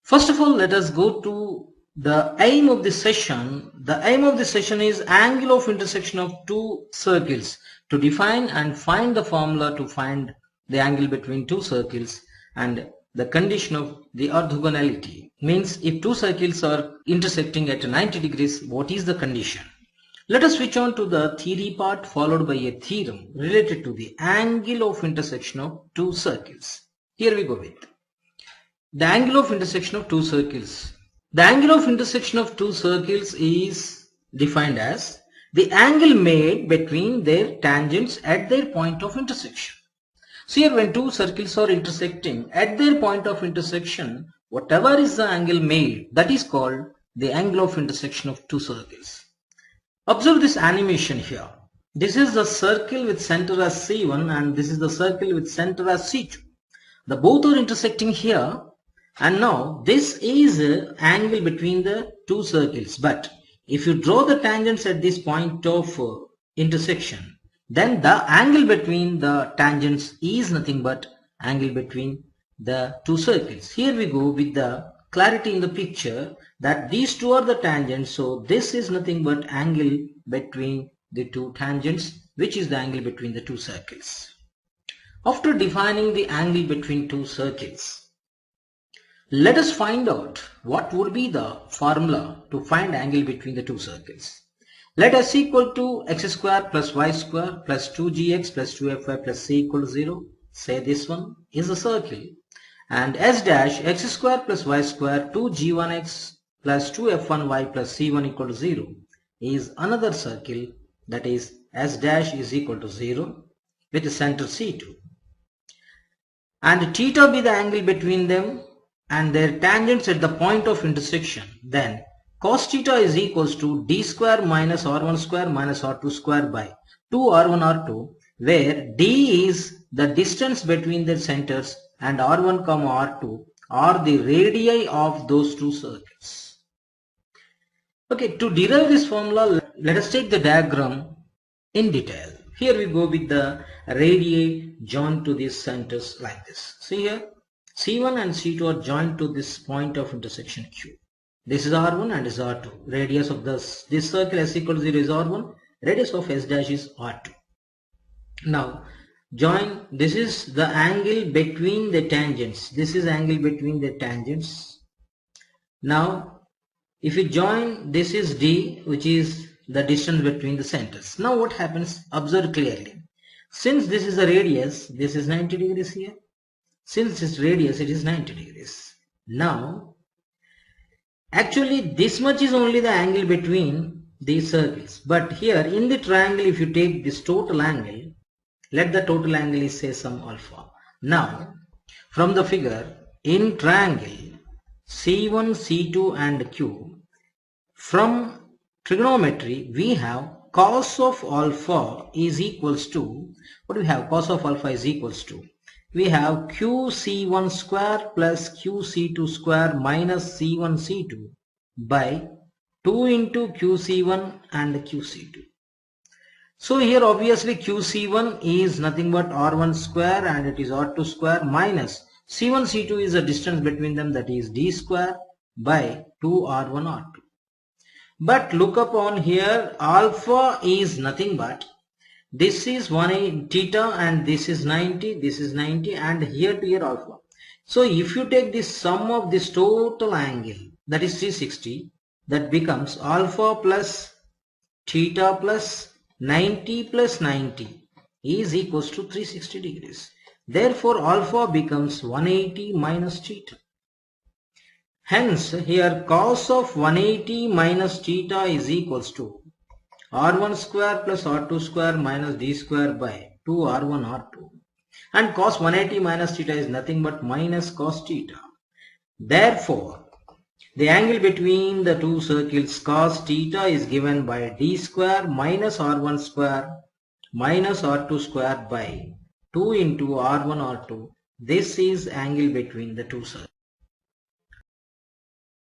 First of all, let us go to the aim of this session. The aim of this session is angle of intersection of two circles, to define and find the formula to find the angle between two circles, and the condition of the orthogonality. Means if two circles are intersecting at 90 degrees, what is the condition? Let us switch on to the theory part followed by a theorem related to the angle of intersection of two circles. Here we go with the angle of intersection of two circles. The angle of intersection of two circles is defined as the angle made between their tangents at their point of intersection. So here when two circles are intersecting at their point of intersection, whatever is the angle made, that is called the angle of intersection of two circles. Observe this animation here. This is the circle with center as C1 and this is the circle with center as C2. The both are intersecting here. And now this is an angle between the two circles, but if you draw the tangents at this point of intersection, then the angle between the tangents is nothing but angle between the two circles. Here we go with the clarity in the picture that these two are the tangents, so this is nothing but angle between the two tangents, which is the angle between the two circles. After defining the angle between two circles, let us find out what would be the formula to find angle between the two circles. Let s equal to x square plus y square plus 2gx plus 2fy plus c equal to 0. Say this one is a circle. And s dash x square plus y square 2g1x plus 2f1y plus c1 equal to 0 is another circle, that is s dash is equal to 0 with the center C2. And theta be the angle between them and their tangents at the point of intersection, then cos theta is equals to d square minus r1 square minus r2 square by 2r1 r2, where d is the distance between their centers and r1 comma r2 are the radii of those two circles. Okay, to derive this formula, let us take the diagram in detail. Here we go with the radii joined to these centers like this. See here, C1 and C2 are joined to this point of intersection Q. This is R1 and this is R2. Radius of this circle S equal to 0 is R1. Radius of S dash is R2. Now join, this is the angle between the tangents. This is angle between the tangents. Now if you join, this is D, which is the distance between the centers. Now what happens? Observe clearly. Since this is a radius, this is 90 degrees here. Since this radius, it is 90 degrees. Now, actually this much is only the angle between these circles. But here in the triangle, if you take this total angle, let the total angle is say some alpha. Now, from the figure, in triangle C1, C2 and Q, from trigonometry, we have cos of alpha is equals to, what do we have? Cos of alpha is equals to, we have QC1 square plus QC2 square minus C1 C2 by 2 into QC1 and QC2. So here obviously QC1 is nothing but R1 square and it is R2 square minus C1 C2 is the distance between them, that is D square by 2R1 R2. But look upon here, alpha is nothing but, this is 180 theta and this is 90 and here to here alpha. So if you take the sum of this total angle, that is 360, that becomes alpha plus theta plus 90 is equals to 360 degrees. Therefore alpha becomes 180 minus theta. Hence here cos of 180 minus theta is equals to R1 square plus R2 square minus D square by 2R1 R2. And cos 180 minus theta is nothing but minus cos theta. Therefore, the angle between the two circles cos theta is given by D square minus R1 square minus R2 square by 2 into R1 R2. This is angle between the two circles.